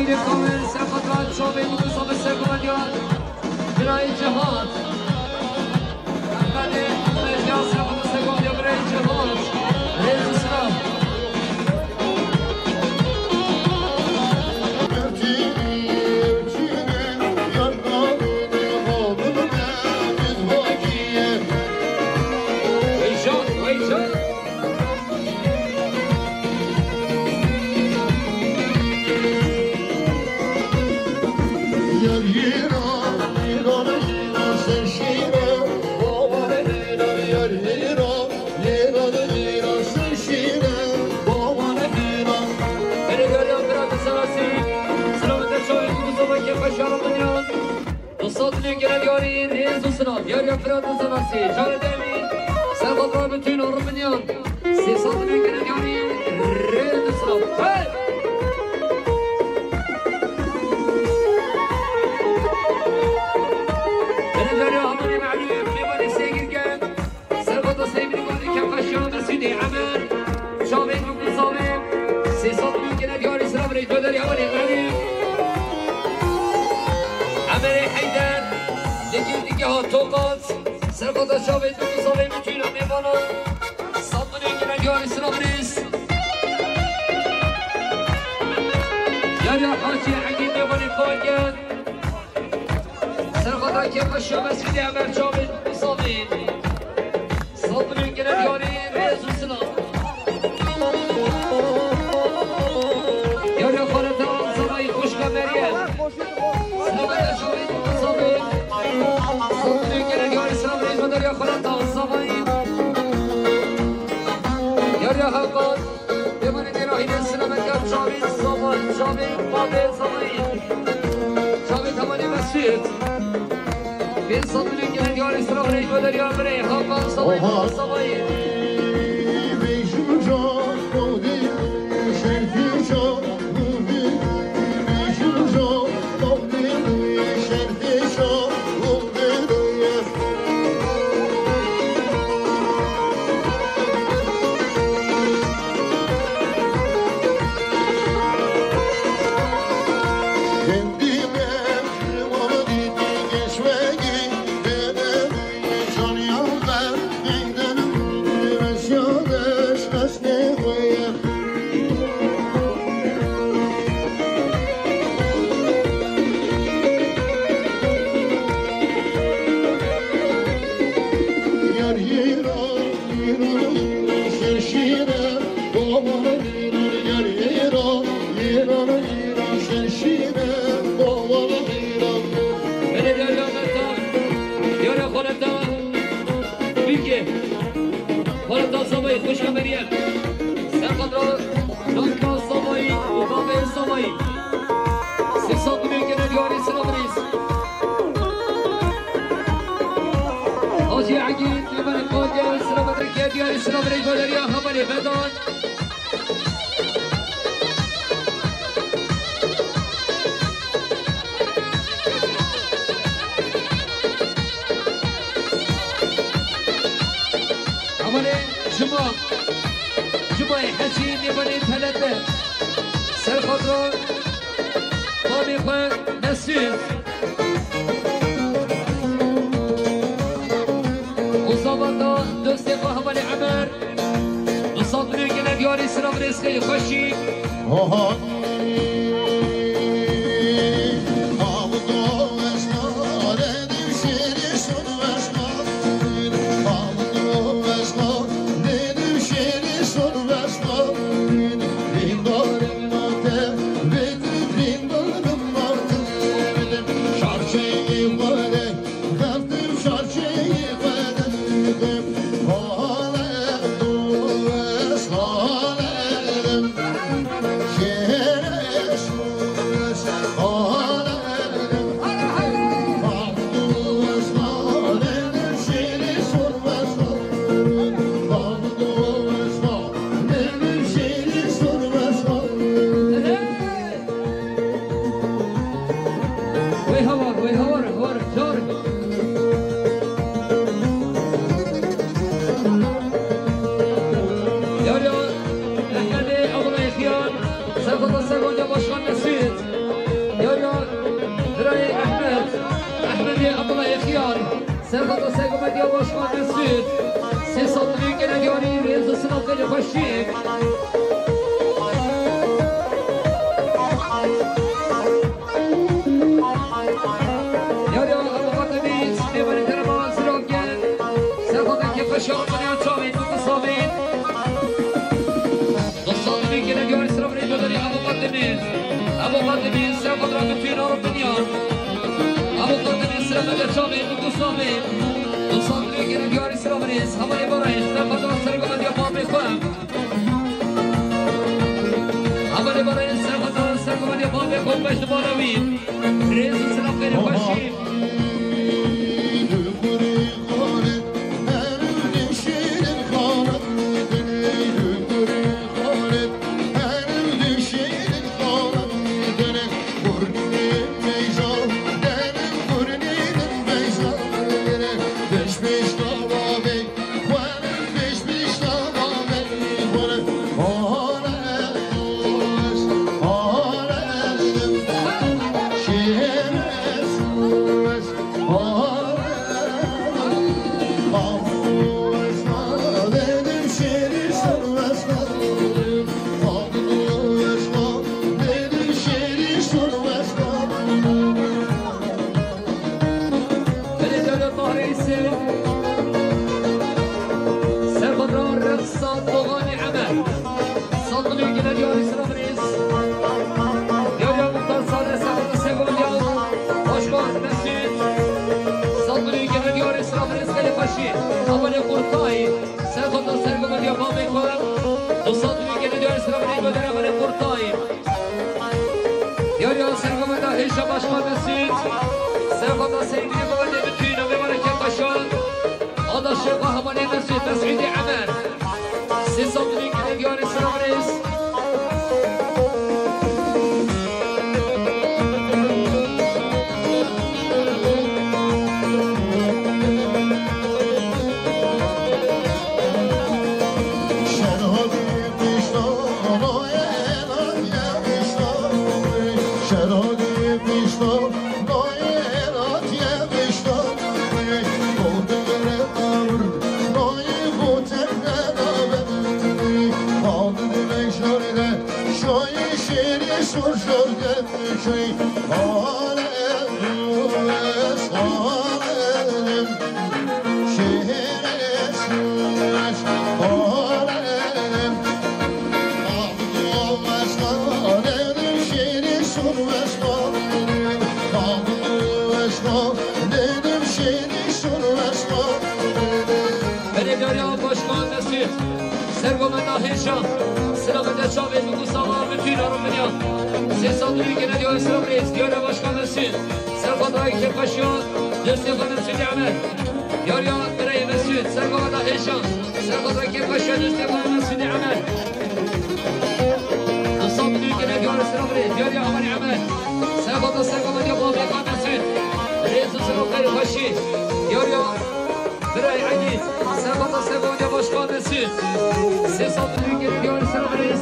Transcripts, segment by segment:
امیر کامل سرخطرات شامل مصاب سرگومدیان برای جهاد احمد احمدیان سرخطرات سرگومدیان برای جهاد ریز اسلام گرایاری ریز و سناب یاری افراد زناسی جان دمی سرخط را بتوین و رمنیان 300 گرایاری ریز و سناب بنجاری همانی معلوم میبانی سیگیر کن سرخط سیبری بانی که قشان مسیدی عمر شامل مکن صامم 300 گرایاری سناب ریز بداری همانی معلوم عمر حیدر دیگه ها توقات سرخوضا شاید به مصابه میتونم میبانم سامنه که نگیاری سلام ریس یاری حاجی عقیم میبانی کارگن سرخوضا که قشا مسیدی عمر شاید مصابه سامنه که نگیاری ریز و سلام یاری خالتا زمایی خوشگا مریم سلام شاید مصابه صدقی که نگیاری سلام ریز و دریا خلطا الزمایی یاریا حقات بمانی دیراهی نسلم اگر جاوید زمان جاوید بابه زمایی جاوید همانی مسجد بین صدقی که نگیاری سلام ریز و دریا بره حقات زمایی الزمایی خوشگاه مریم سرخط را نانکا سامایی و بابه سامایی 300 که نگیاری سلام ریز حاجی عقید لیمن کاجه سلام درکی دیاری سلام ریز و دریا همانی بدان جمعه حسین یمانی ثلاثة سرخط را بابی خواه نسید مصابتا دوستی خواه همانی عمر مصابنی که نگیاری سلام رزقی خوشی سرخط سرگونجا باشخان نسید يا باشا مسعود سيصل لك الجواري ريز سنوك الفشيك يا يا أبو قدميس نبرة رمضان سلوكين سأخذك كيف شاء من يوتشامين متصابين وصل لك الجواري سلوك ريجودري أبو قدميس سأخذ رابطين أوروب الدنيا أبو قدميس سلوك الجواري متصابين وصل لك الجواري سلوك ريز هماني برايش سأخذ رابطين أوروب الدنيا هماني برايش سأخذ رابطين أوروب الدنيا ريز سلام غير بشير أول قرطاي سأخذ السرقة من يابان بكم وصدق كده جالس ربنا يقدر أول قرطاي يا سرقة من هيشة باشمان مسجد سأخذ السرقة من بتوينا بمركب باشان هذا الشيء هماني مسجد مسجد عمر سيصدق كده جالس ربنا سلامت شاوید بگو سلام بتوین آرامنیا سیصدی که ندیو اسلام ریز دیاره باشکان مسجد سرخواد رای که پشیان دستی خانم سیدی عمل یاریا برای مسجد سرخواد هیشان سرخواد رای که پشیان دستی خانم سیدی عمل سلامتی که ندیو اسلام ریز یاریا عمل عمل سرخواد یا بابی خان مسجد ریز سلام خیر پشی یاریا برای عیدی سرخواد یا باشکان مسجد سیصدی که ندیو اسلام ریز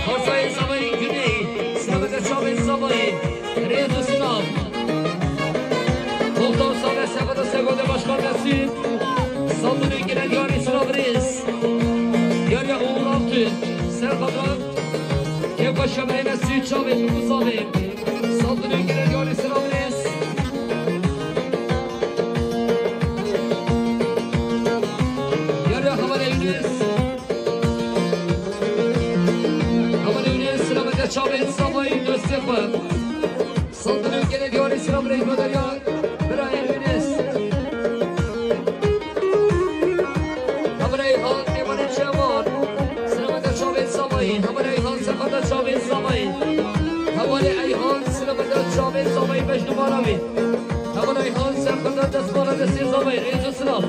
خاصة زمانی کنی سلامت شما که باشه برای نسید شاوید مصابه صادرین گره دیاری سلام نیست یاری همه یونس همه یونس سلامت شاوید صابایی دوستی خود صادرین گره دیاری سلام نیست مدریان برای یونس همه ایهان دیوانی چمان سلامت شاوید صابایی همه ایهان سلامت شاوید صابایی حوالی ایهان سلامت شاوید صابایی بجنو بارامی حوالی ایهان سلامت دستمالا دستی صابایی ریز سلام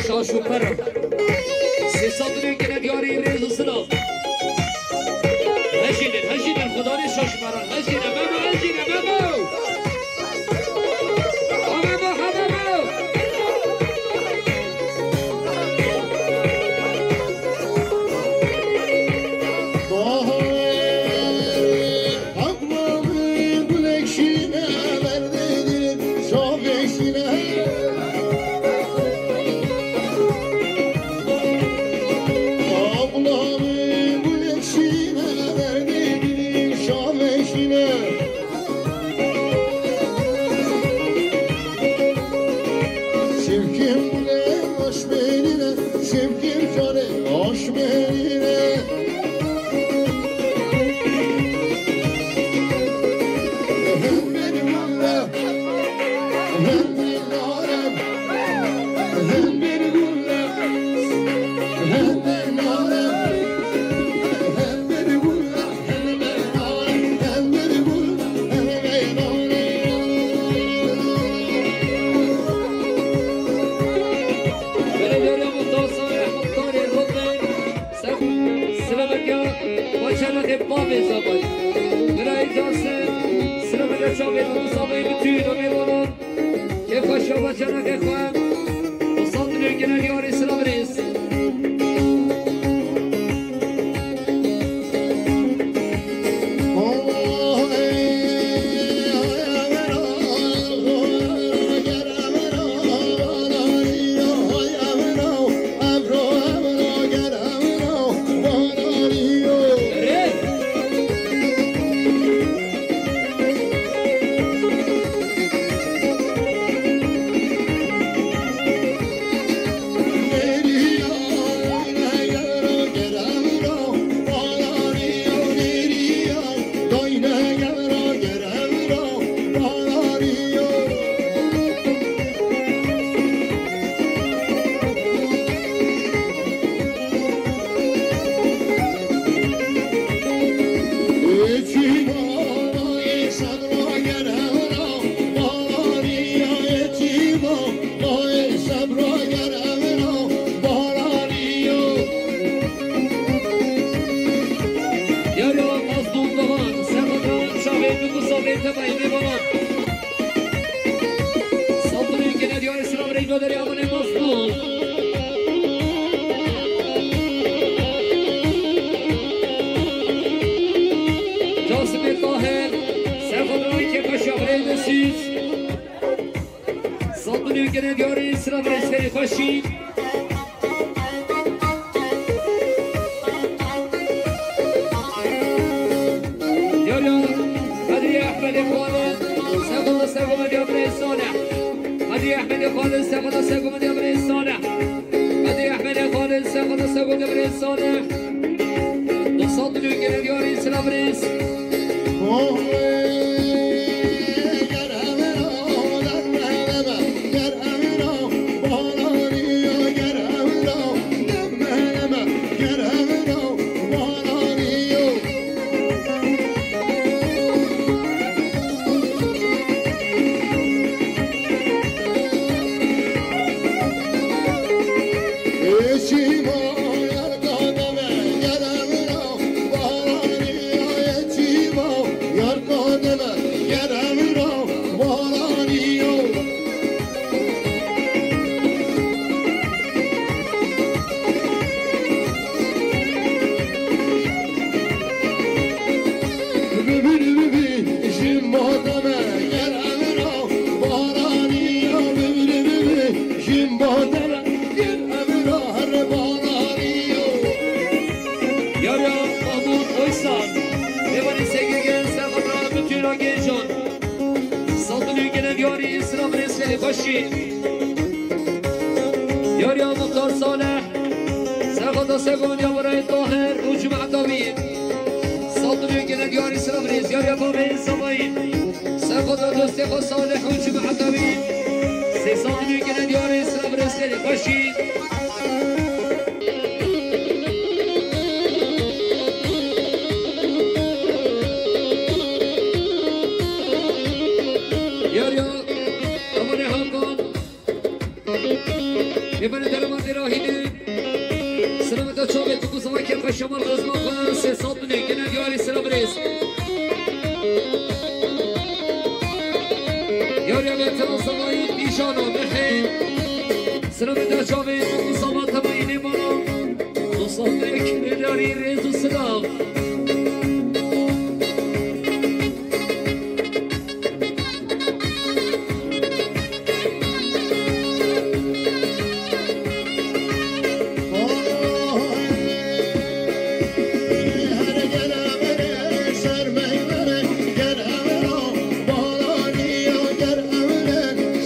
شاشو پرم سه صدری که ندیاری ریز و سلام هشیدن خدا نی شاشو پرم هشیدن بابا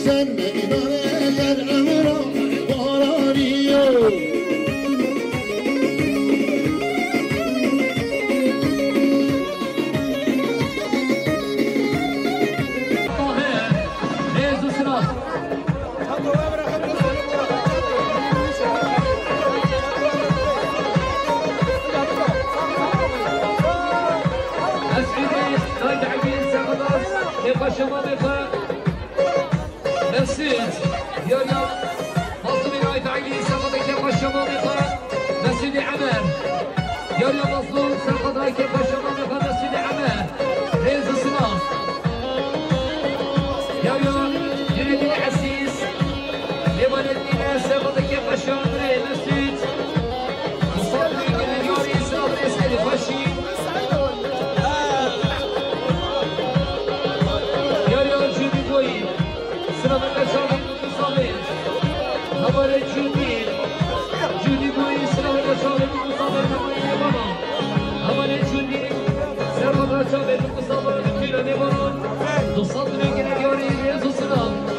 Sen beni bana yer Havalı Judy. Judy boyu sırayla çalıp Mustafa'nın boyu bana. Havalı Judy. Serhat'a çalıp Mustafa'nın boyu bana. Dostlar dönüyor gene Yesus'una.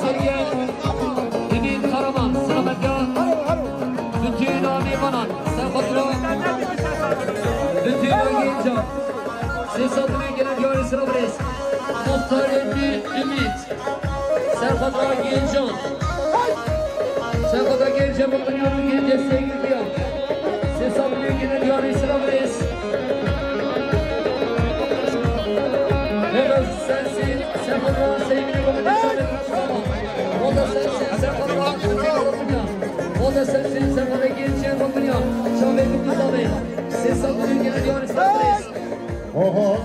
Sergen Emin Karaman Selamet'e bütün amimanan Serfat'la bütün oyuncu Ses adına gelen yarı sırabırız Muhtar Emni Ümit Serfat'la Gencan Serfat'la Gencan bakın yarın genç desteğe gidiyor Ses adına gelen yarı sırabırız Mehmet sensin Serfat'la sevgili komedisyen O da sensin Serfat'la bakın O da sensin Serfat'la Gencan bakın ya Şahmet Kutlu abi Ses adına gelen yarı sırabırız Oho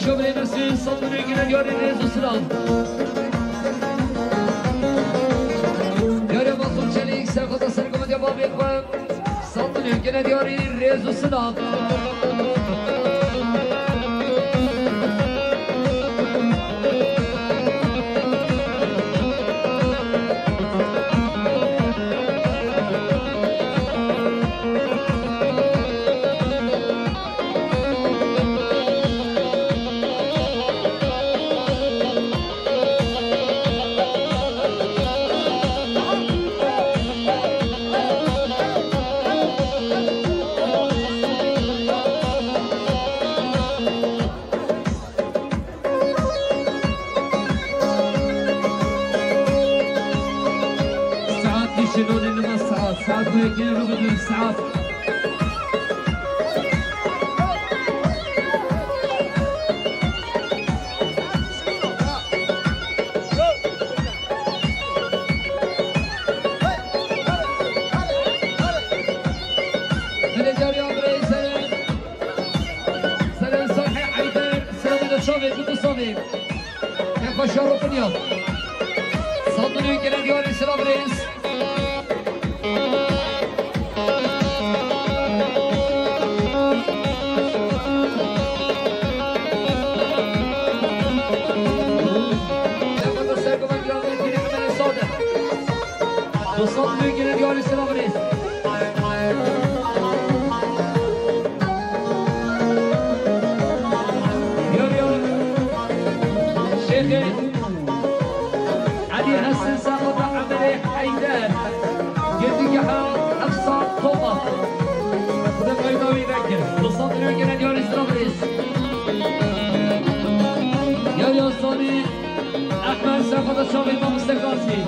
شغل نسي صدري كنا يوري ريزو سلام يوري مطلوب شليك ساقط سرقم دي بابي قوام صدري كنا يوري ريزو سلام ساعات ويجي له بدون ساعات سلام صحيح عيدان سلام إلى شوفي جدو صافي يا خوش يا ربنا صدري كنا ديواني سلام رئيس وصلنا يجينا ديوان السلام رئيس يوم شيخي علي حسن ساقط عملي حيدان جدي حال أقصى طوبة وده قيمة يذكر وصلنا يجينا ديوان السلام رئيس يوم صلي أحمد ساقط الشامي إمام السكاسي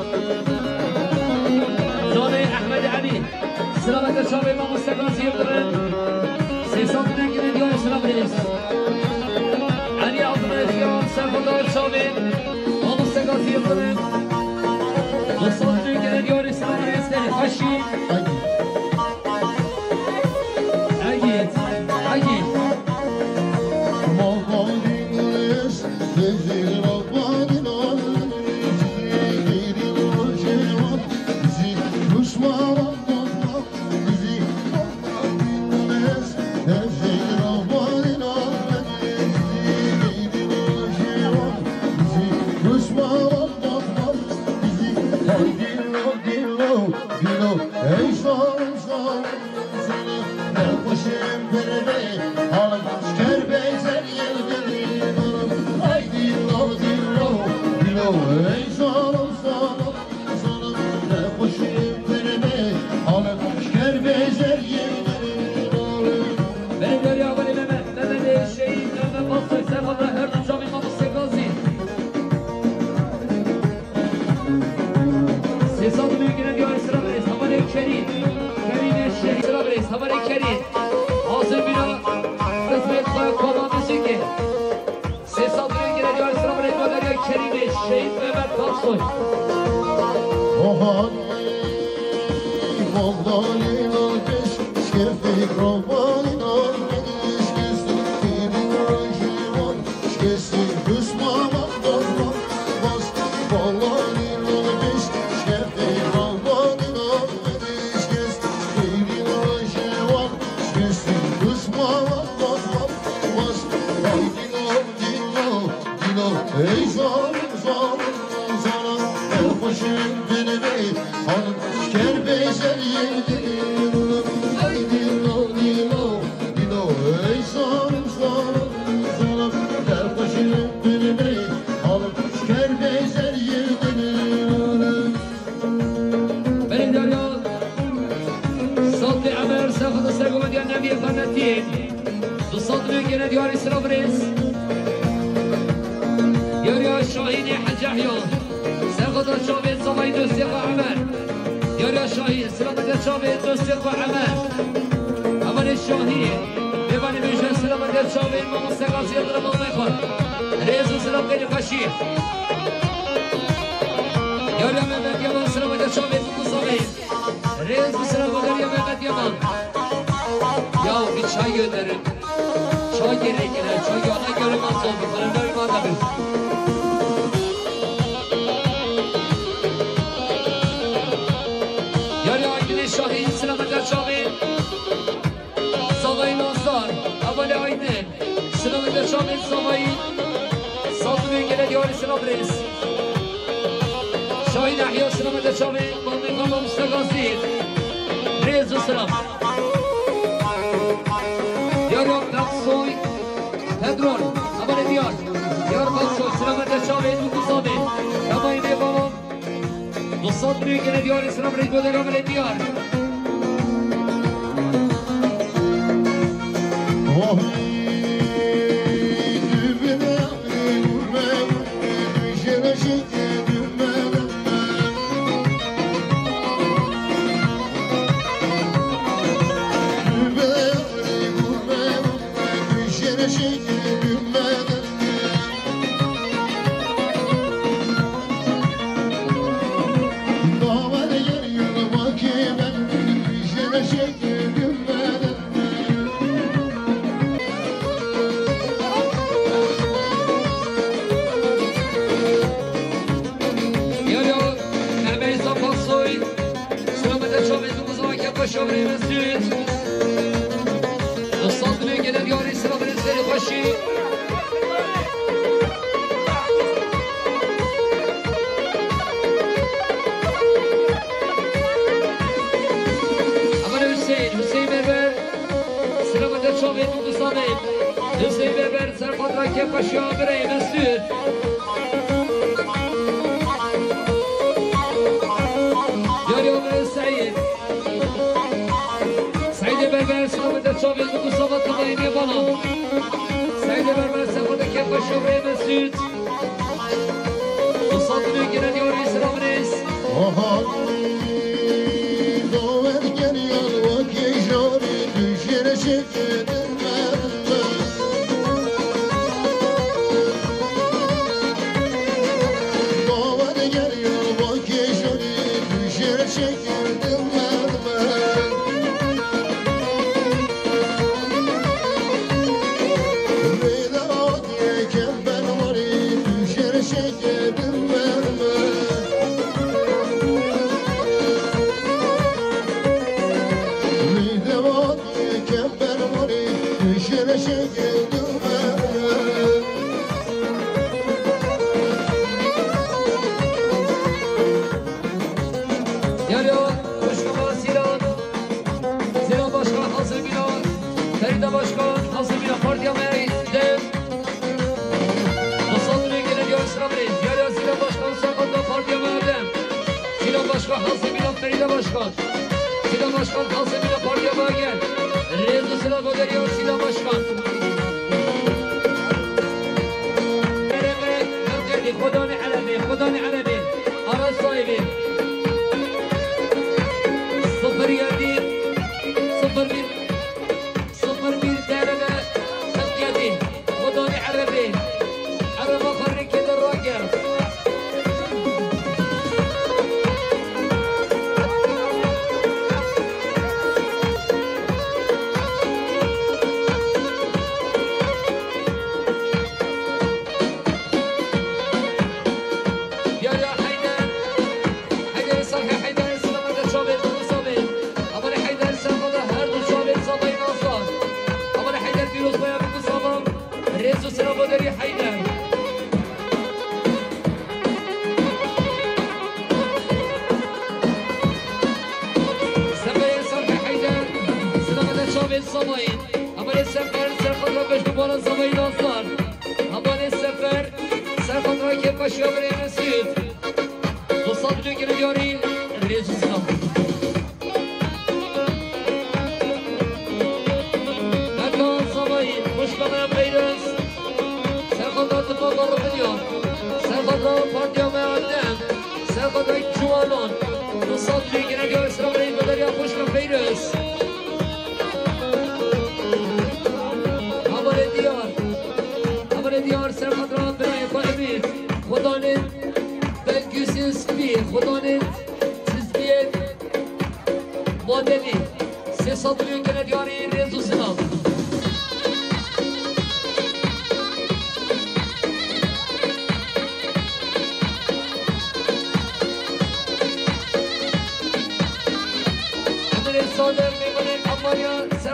زاني أحمد علي سلامة الشامي إمام السكاسي يبدرن سيسان نجد ديوان السلام رئيس علي أفريقيا ساقط الشامي إمام السكاسي يبدرن وصلنا نجد ديوان السلام رئيس خشي أجيد بابا دیار نبی فنتین دوستان میگن دیار اسلام ریس دیار شاهین حج احیان سرخدا شاهین زمانی دوستی و عمل دیار شاهین سلامت شاهین دوستی و عمل عمل شاهین ببانی بیشه سلامت شاهین ما مستقاسی ادرام میخواد ریز و سلام کنی خشیر دیار محمد یمان سلامت شاهین مصابین ریز و سلام کنی محمد یمان یا bir çay gönderin. Çay gerekine, çay yana göre masal bir kalender madem. Yarı Aydın Şahin, Selametler Şahin. Savayın Aslan, Abale Aydın. Selametler Şahin, Savayın. Saltı Bengele Diyarı Selam Reis. Şahin Ahya, Selametler Şahin. Malmı Kamba Mustagazir. Reis ve Selam. Yarım Naksoy, Pedron, Abone Diyar, Diyar Baksoy, Selamet Şahin, Mukusabi, Yamayın Babam, Dostat Büyükene Diyar, İslam Reis Abone Diyar.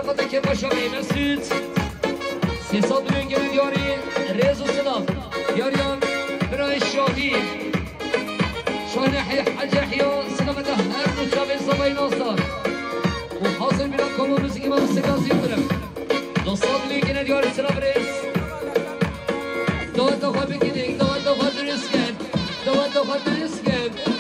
خاطر که باشمی مسعود 300 میلیون گرد یاری ریز و سلام یاریان برای شاهی حج احیا سلامته هر دو شب صبای ناصر و حاصل میرم کامل موسیقی من سکاسی برم 200 میلیون گرد یاری سلام ریز دوات دو خواه بگیدیم دوات دو خواه درست کرد دوات دو خواه درست کرد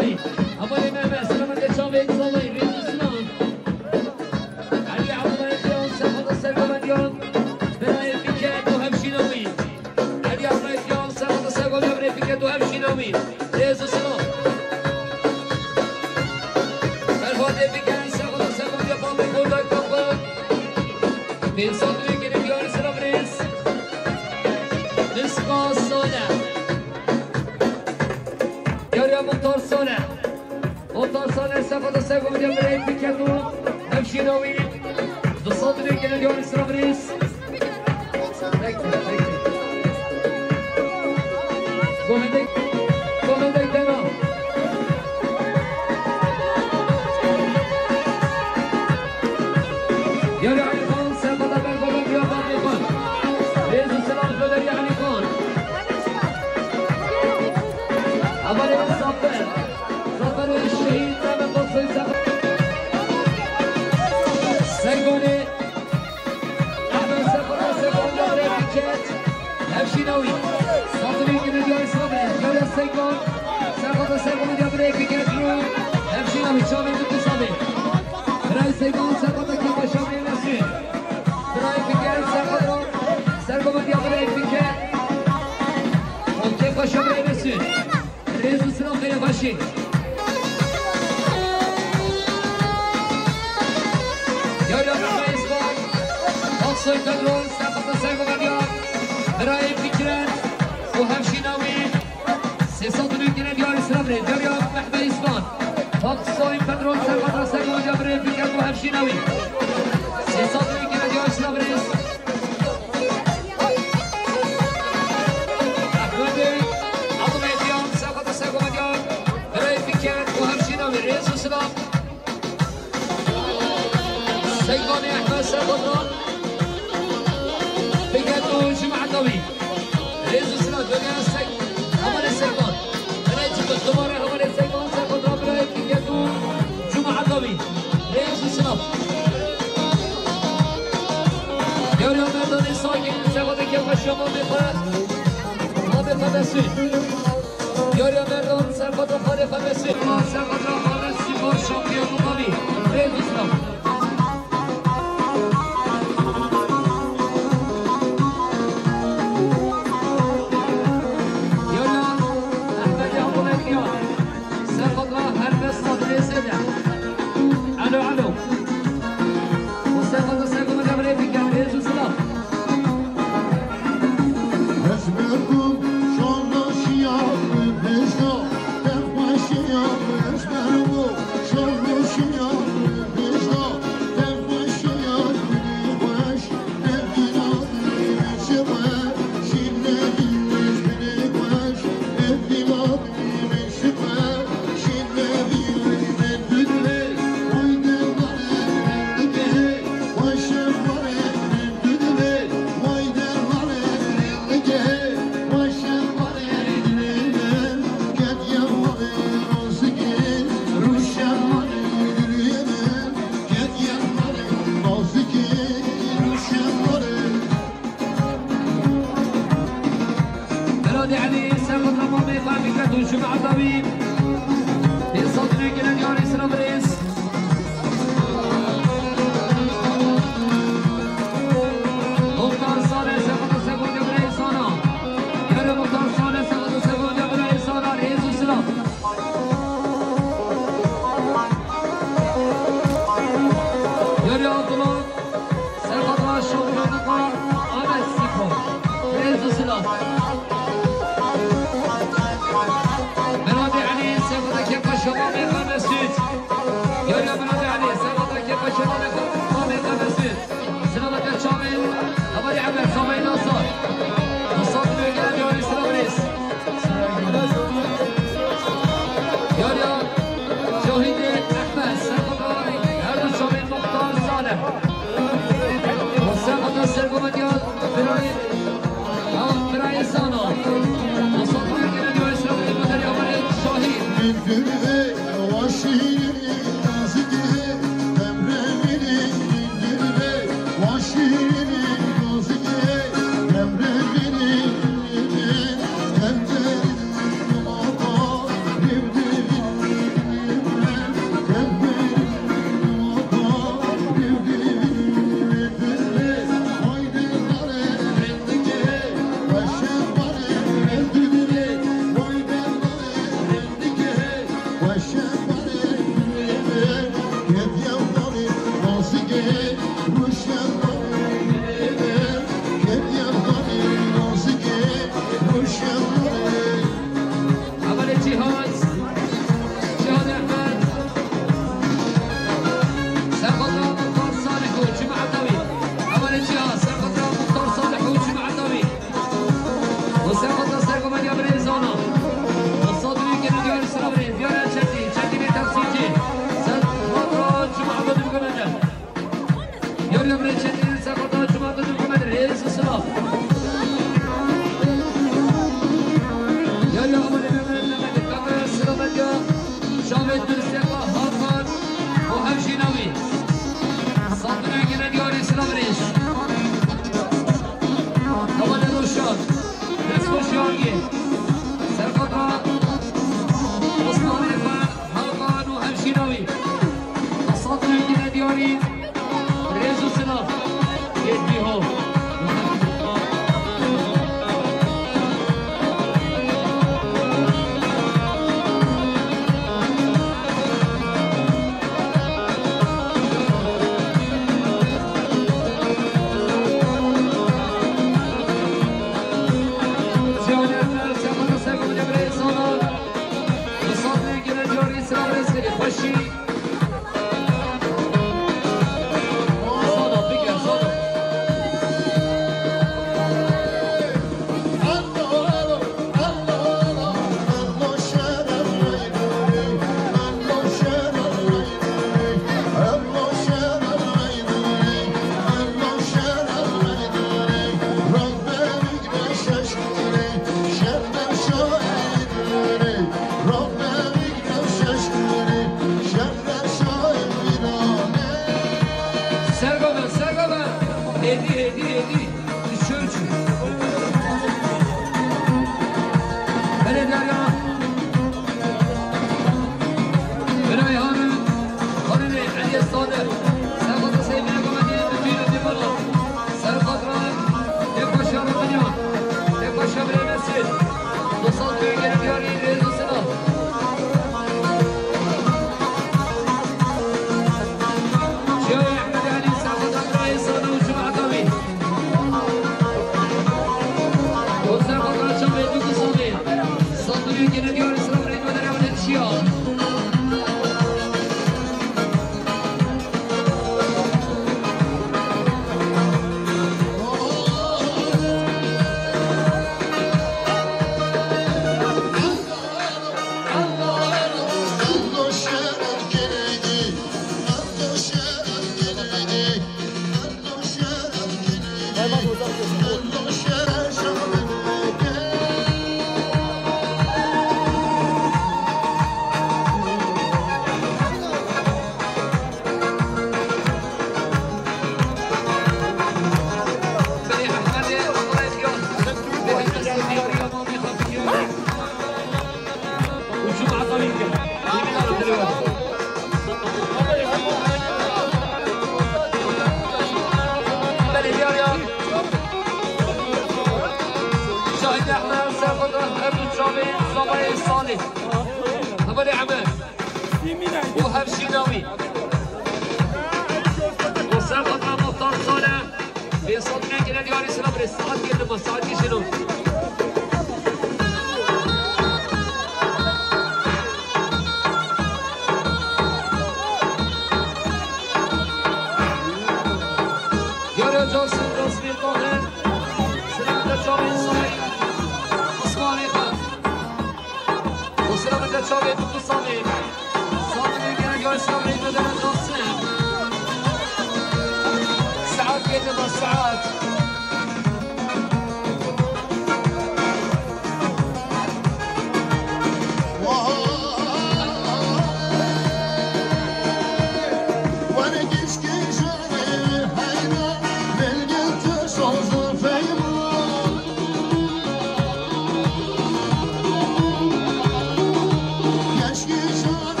عشق جان